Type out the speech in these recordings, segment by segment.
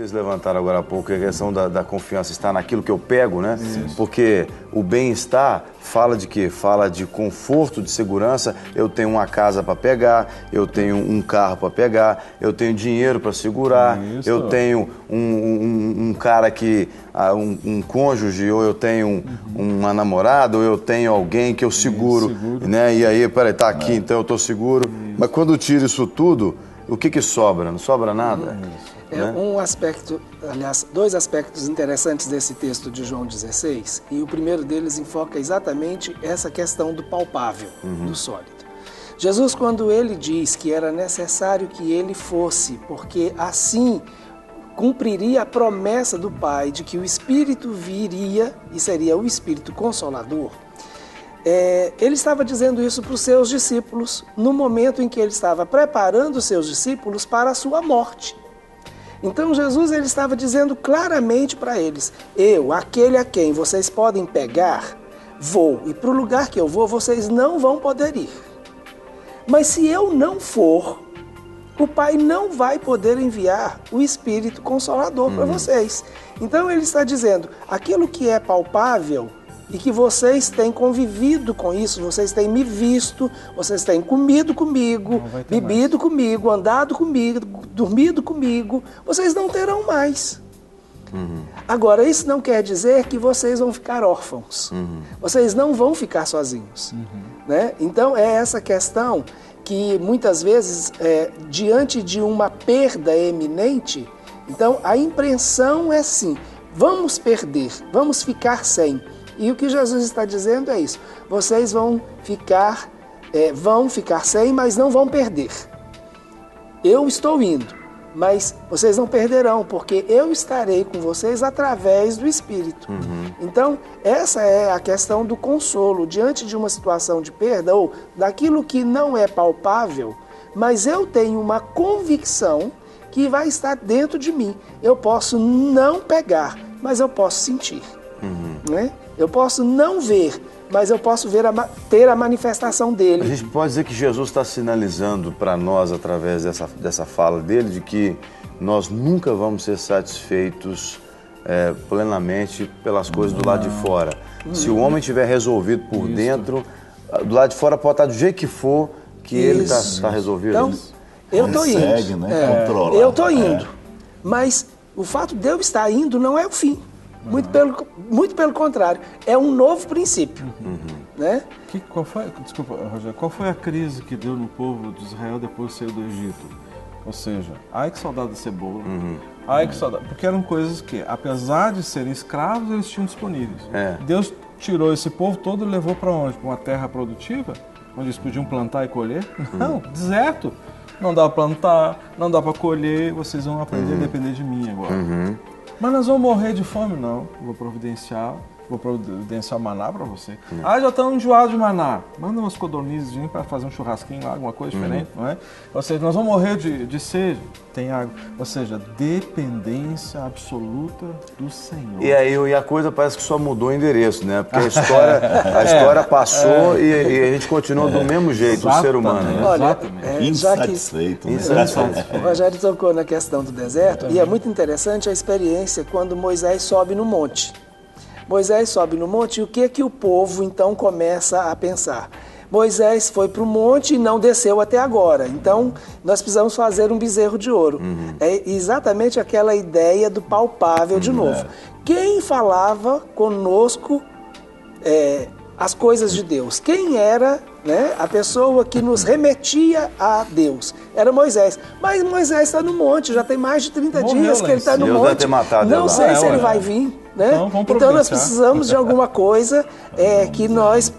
vocês levantaram agora há pouco, a questão da confiança está naquilo que eu pego, né? Isso. Porque o bem-estar fala de quê? Fala de conforto, de segurança. Eu tenho uma casa para pegar, eu tenho um carro para pegar, eu tenho dinheiro para segurar, eu tenho um cara que... um cônjuge, ou eu tenho uma namorada, ou eu tenho alguém que eu seguro. Né? E aí, peraí, tá aqui, então eu tô seguro. Mas quando eu tiro isso tudo, o que sobra? Não sobra nada. Né? Um aspecto, aliás, dois aspectos interessantes desse texto de João 16, e o primeiro deles enfoca exatamente essa questão do palpável, do sólido. Jesus, quando ele diz que era necessário que ele fosse, porque assim cumpriria a promessa do Pai de que o Espírito viria e seria o Espírito Consolador, ele estava dizendo isso para os seus discípulos no momento em que ele estava preparando os seus discípulos para a sua morte. Então Jesus ele estava dizendo claramente para eles: eu, aquele a quem vocês podem pegar, vou, e para o lugar que eu vou vocês não vão poder ir. Mas se eu não for, o Pai não vai poder enviar o Espírito Consolador para vocês. Então ele está dizendo, aquilo que é palpável e que vocês têm convivido com isso, vocês têm me visto, vocês têm comido comigo, bebido comigo, andado comigo, dormido comigo, vocês não terão mais. Agora, isso não quer dizer que vocês vão ficar órfãos. Vocês não vão ficar sozinhos. Né? Então, é essa questão que muitas vezes, diante de uma perda eminente, então a impressão é assim, vamos perder, vamos ficar sem. E o que Jesus está dizendo é isso, vocês vão ficar sem, mas não vão perder. Eu estou indo, mas vocês não perderão, porque eu estarei com vocês através do Espírito. Então, essa é a questão do consolo, diante de uma situação de perda, ou daquilo que não é palpável, mas eu tenho uma convicção que vai estar dentro de mim. Eu posso não pegar, mas eu posso sentir. Né? Eu posso não ver, mas eu posso ter a manifestação dele. A gente pode dizer que Jesus está sinalizando para nós, através dessa fala dele, de que nós nunca vamos ser satisfeitos plenamente pelas coisas do lado de fora. Se o homem tiver resolvido por dentro, do lado de fora pode estar do jeito que for, que ele está resolvido. Então, eu estou indo. Né? Eu estou indo. Mas o fato de eu estar indo não é o fim. Muito pelo contrário, é um novo princípio. Né? Qual foi a crise que deu no povo de Israel depois de sair do Egito? Ou seja, ai que saudade da cebola, ai que saudade, porque eram coisas que, apesar de serem escravos, eles tinham disponíveis. Deus tirou esse povo todo e levou para onde? Para uma terra produtiva, onde eles podiam plantar e colher? Não, deserto. Não dá para plantar, não dá para colher, vocês vão aprender a depender de mim agora. Mas nós vamos morrer de fome? Não, vou providenciar maná para você. Já estão enjoados de maná. Manda umas codornizes para fazer um churrasquinho lá, alguma coisa diferente, não é? Ou seja, nós vamos morrer de sede, tem água. Ou seja, dependência absoluta do Senhor. E aí a coisa parece que só mudou o endereço, né? Porque a história passou e a gente continua do mesmo jeito, o ser humano. Né? Olha, insatisfeito. O Rogério tocou na questão do deserto, e é muito interessante a experiência quando Moisés sobe no monte. Moisés sobe no monte e o que o povo então começa a pensar? Moisés foi para o monte e não desceu até agora, então nós precisamos fazer um bezerro de ouro. É exatamente aquela ideia do palpável de novo. Quem falava conosco as coisas de Deus? Quem era, né, a pessoa que nos remetia a Deus? Era Moisés. Mas Moisés está no monte, já tem mais de 30 dias que ele está no monte. Não sei se ele vai vir. Né? Então nós precisamos de alguma coisa que nós,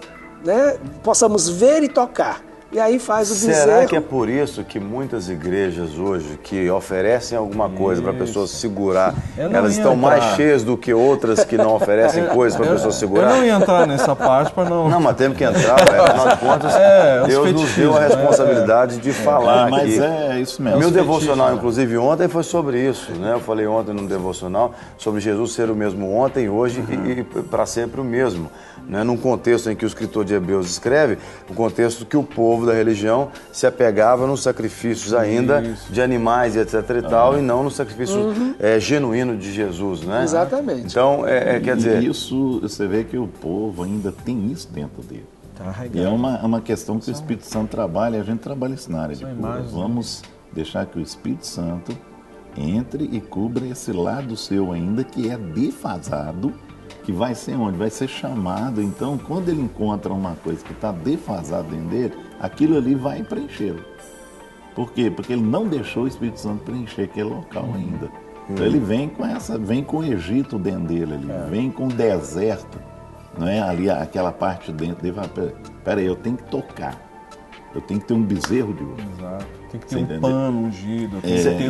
né, possamos ver e tocar. E aí faz o bezerro. Será que é por isso que muitas igrejas hoje que oferecem alguma coisa para a pessoa segurar, elas estão mais cheias do que outras que não oferecem coisas para a pessoa segurar? Eu não ia entrar nessa parte para não... Não, mas temos que entrar, afinal de contas, Deus nos deu a responsabilidade de falar aqui. Mas é isso mesmo. Meu devocional, inclusive, ontem foi sobre isso, né? Eu falei ontem no devocional sobre Jesus ser o mesmo ontem, hoje e para sempre o mesmo. Né? Num contexto em que o escritor de Hebreus escreve, um contexto que o povo povo da religião se apegava nos sacrifícios ainda de animais e etc e tal, e não no sacrifício genuíno de Jesus, né? Exatamente. Então, quer dizer... Isso, você vê que o povo ainda tem isso dentro dele. E é uma questão que o Espírito Santo trabalha, a gente trabalha isso na área de cura. Vamos deixar que o Espírito Santo entre e cubra esse lado seu ainda que é defasado, que vai ser onde? Vai ser chamado. Então, quando ele encontra uma coisa que está defasada dentro dele, aquilo ali vai preenchê-lo. Por quê? Porque ele não deixou o Espírito Santo preencher aquele local ainda. Então ele vem com o Egito dentro dele ali, vem com o deserto, não é? Ali aquela parte dentro dele, peraí, eu tenho que tocar, eu tenho que ter um bezerro de ouro. Exato. Tem que ter um pano ungido, tem que ter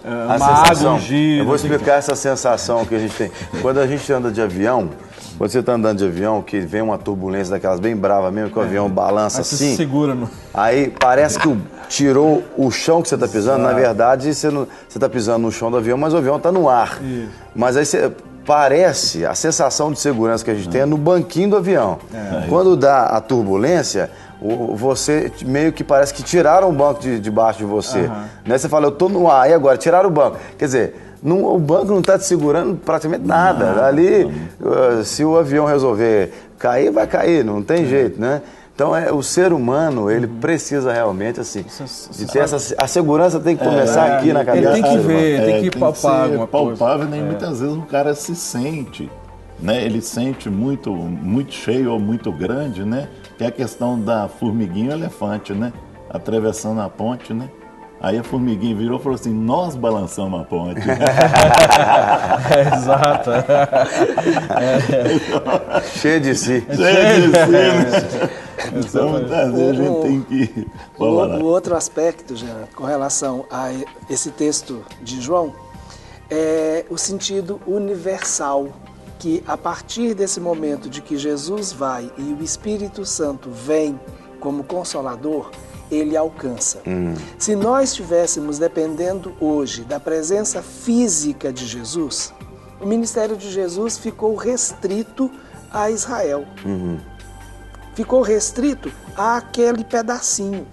a sensação, eu vou explicar essa sensação que a gente tem. Quando a gente anda de avião, quando você está andando de avião, que vem uma turbulência daquelas bem brava mesmo, que o avião balança aí assim. Você se segura no... Aí parece que tirou o chão que você está pisando. Na verdade, você está pisando no chão do avião, mas o avião está no ar. Mas aí parece, a sensação de segurança que a gente tem é no banquinho do avião. Quando dá a turbulência, você meio que parece que tiraram o banco debaixo de você. Né? Você fala, eu estou no ar, e agora? Tiraram o banco. Quer dizer, o banco não está te segurando praticamente nada. Ali, se o avião resolver cair, vai cair, não tem jeito, né? Então, o ser humano, ele precisa realmente, assim, de ter a segurança tem que começar aqui na cabeça. Ele tem que ver, tem que palpar alguma palpável, coisa. Muitas vezes o cara se sente, né? Ele sente muito cheio ou muito grande, né? Que é a questão da formiguinha e o elefante, né? Atravessando a ponte, né? Aí a formiguinha virou e falou assim, nós balançamos a ponte. Exato. Cheio de si. Cheio de si, né? Então, muitas vezes a gente tem que... O outro aspecto, Jean, com relação a esse texto de João, é o sentido universal, que a partir desse momento de que Jesus vai e o Espírito Santo vem como Consolador, ele alcança. Se nós estivéssemos dependendo hoje da presença física de Jesus, o ministério de Jesus ficou restrito a Israel. Ficou restrito àquele pedacinho.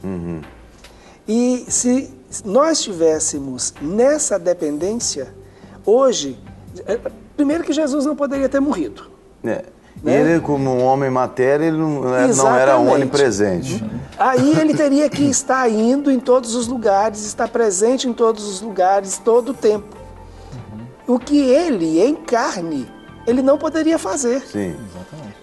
E se nós estivéssemos nessa dependência, hoje, primeiro que Jesus não poderia ter morrido. Né? Ele, como um homem matéria, ele não era onipresente. Aí ele teria que estar indo em todos os lugares, estar presente em todos os lugares, todo o tempo. O que ele, em carne, ele não poderia fazer. Sim.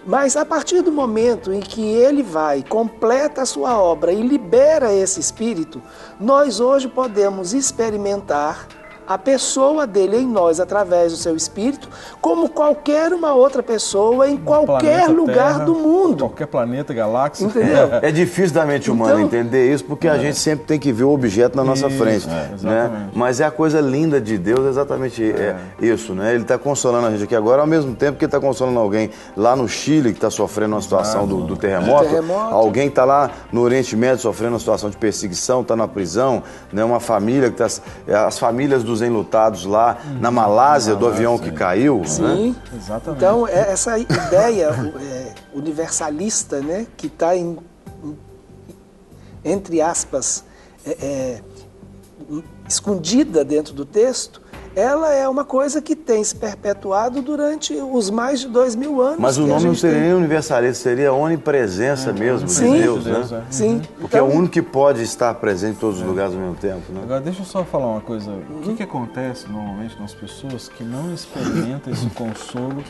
Mas a partir do momento em que ele vai, completa a sua obra e libera esse Espírito, nós hoje podemos experimentar a pessoa dele em nós através do seu Espírito, como qualquer uma outra pessoa em qualquer lugar Terra, do mundo. Qualquer planeta, galáxia. Entendeu? É difícil da mente humana entender isso, porque a gente sempre tem que ver o objeto na nossa frente. Né? Mas é a coisa linda de Deus, exatamente isso. Né? Ele está consolando a gente aqui agora, ao mesmo tempo que ele está consolando alguém lá no Chile, que está sofrendo uma situação do terremoto. Alguém está lá no Oriente Médio sofrendo uma situação de perseguição, está na prisão. Né? Uma família que está... As famílias dos enlutados lá na Malásia, do avião que caiu. Sim, né? Exatamente. Então, essa ideia universalista, né, que está entre aspas, escondida dentro do texto, ela é uma coisa que tem se perpetuado durante os mais de 2000 anos. Mas o nome não seria nem universalista, seria onipresença mesmo de Deus, né? Sim. Porque é o único que pode estar presente em todos os lugares ao mesmo tempo. Né? Agora, deixa eu só falar uma coisa. O que acontece normalmente nas pessoas que não experimentam esse consolo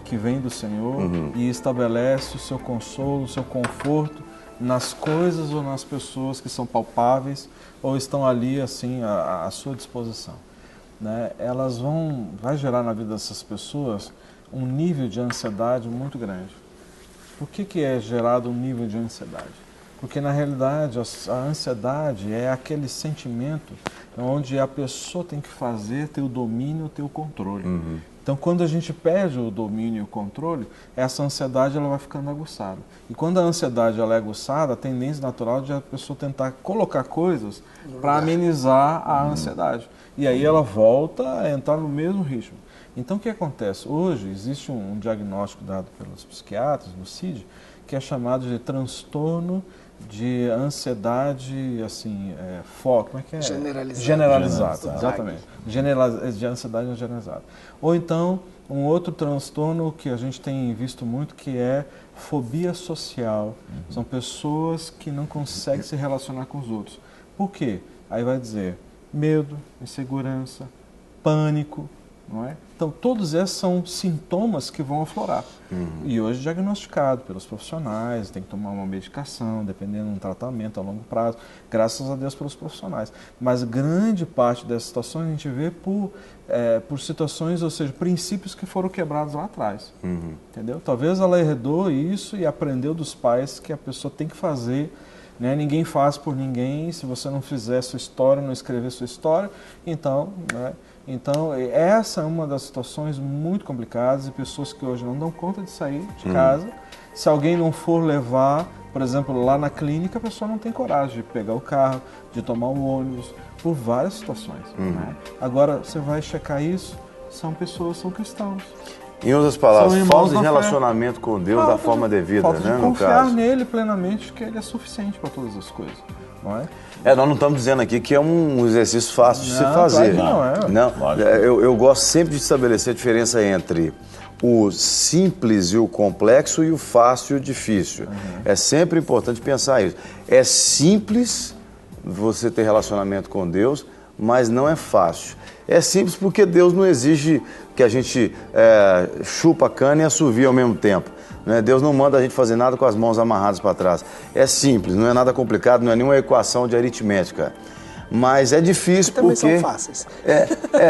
que vem do Senhor e estabelece o seu consolo, o seu conforto nas coisas ou nas pessoas que são palpáveis ou estão ali, assim, à sua disposição. Né? Vai gerar na vida dessas pessoas um nível de ansiedade muito grande. Por que é gerado um nível de ansiedade? Porque na realidade a ansiedade é aquele sentimento onde a pessoa tem que ter o domínio, ter o controle. Então, quando a gente perde o domínio e o controle, essa ansiedade ela vai ficando aguçada. E quando a ansiedade ela é aguçada, a tendência natural de a pessoa tentar colocar coisas para amenizar a ansiedade. E aí ela volta a entrar no mesmo ritmo. Então, o que acontece? Hoje existe um diagnóstico dado pelos psiquiatras, no CID, que é chamado de transtorno de ansiedade, assim, como é que é? Generalizada. Generalizada, exatamente. De ansiedade generalizada. Ou então, um outro transtorno que a gente tem visto muito, que é fobia social. São pessoas que não conseguem se relacionar com os outros. Por quê? Aí vai dizer medo, insegurança, pânico, não é? Então, todos esses são sintomas que vão aflorar. E hoje diagnosticado pelos profissionais, tem que tomar uma medicação, dependendo de um tratamento a longo prazo, graças a Deus pelos profissionais. Mas grande parte dessas situações a gente vê por situações, ou seja, princípios que foram quebrados lá atrás. Entendeu? Talvez ela herdou isso e aprendeu dos pais que a pessoa tem que fazer, né? Ninguém faz por ninguém. Se você não fizer sua história, não escrever sua história, então, né? Então, essa é uma das situações muito complicadas, e pessoas que hoje não dão conta de sair de casa. Se alguém não for levar, por exemplo, lá na clínica, a pessoa não tem coragem de pegar o carro, de tomar o ônibus, por várias situações. Né? Agora, você vai checar isso, são cristãos. Em outras palavras, falta de relacionamento com Deus da forma devida, falta né? De confiar nele plenamente, que ele é suficiente para todas as coisas. Não é? Nós não estamos dizendo aqui que é um exercício fácil de se fazer. Claro que não é. Não, eu gosto sempre de estabelecer a diferença entre o simples e o complexo e o fácil e o difícil. É sempre importante pensar isso. É simples você ter relacionamento com Deus, mas não é fácil. É simples porque Deus não exige que a gente chupa a cana e assovia ao mesmo tempo. Né? Deus não manda a gente fazer nada com as mãos amarradas para trás. É simples, não é nada complicado, não é nenhuma equação de aritmética. Mas é difícil porque... também são fáceis.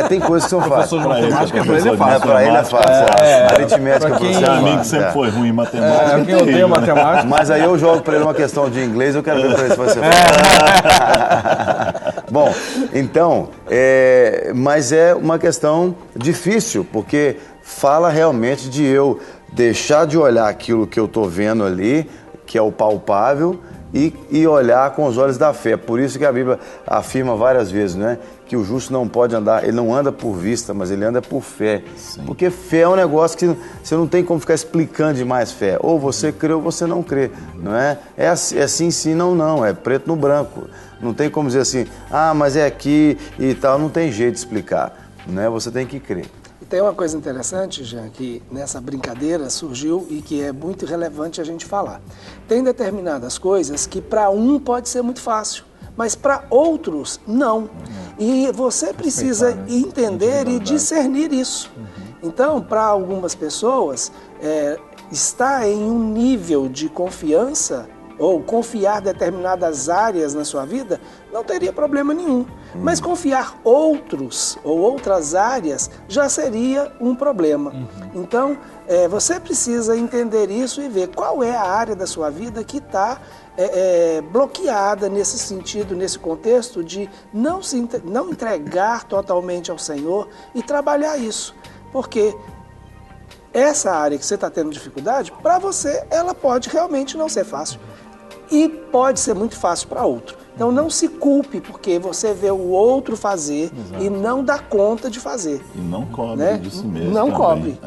Tem coisas que são fáceis. Para ele é fácil. Para ele é fácil. Aritmética para você. Amigo que sempre foi ruim em matemática. Quem odeia matemática. Mas aí eu jogo para ele uma questão de inglês, eu quero ver para ele se vai ser fácil. Bom, então, mas é uma questão difícil, porque fala realmente de eu deixar de olhar aquilo que eu estou vendo ali, que é o palpável, e olhar com os olhos da fé. Por isso que a Bíblia afirma várias vezes, né, que o justo não pode andar, ele não anda por vista, mas ele anda por fé. Sim. Porque fé é um negócio que você não tem como ficar explicando demais fé. Ou você crê ou você não crê, não é? É sim, sim, não, não. É preto no branco. Não tem como dizer assim, mas é aqui e tal. Não tem jeito de explicar, né? Você tem que crer. E tem uma coisa interessante, Jean, que nessa brincadeira surgiu e que é muito relevante a gente falar. Tem determinadas coisas que para um pode ser muito fácil, mas para outros não. E você precisa entender e discernir isso. Então, para algumas pessoas, está em um nível de confiança ou confiar determinadas áreas na sua vida, não teria problema nenhum. Mas confiar outros ou outras áreas já seria um problema. Então, você precisa entender isso e ver qual é a área da sua vida que está bloqueada nesse sentido, nesse contexto de não entregar totalmente ao Senhor e trabalhar isso. Porque essa área que você está tendo dificuldade, para você, ela pode realmente não ser fácil. E pode ser muito fácil para outro. Então não se culpe porque você vê o outro fazer e não dá conta de fazer. E não cobre de si mesmo. Não também. cobre.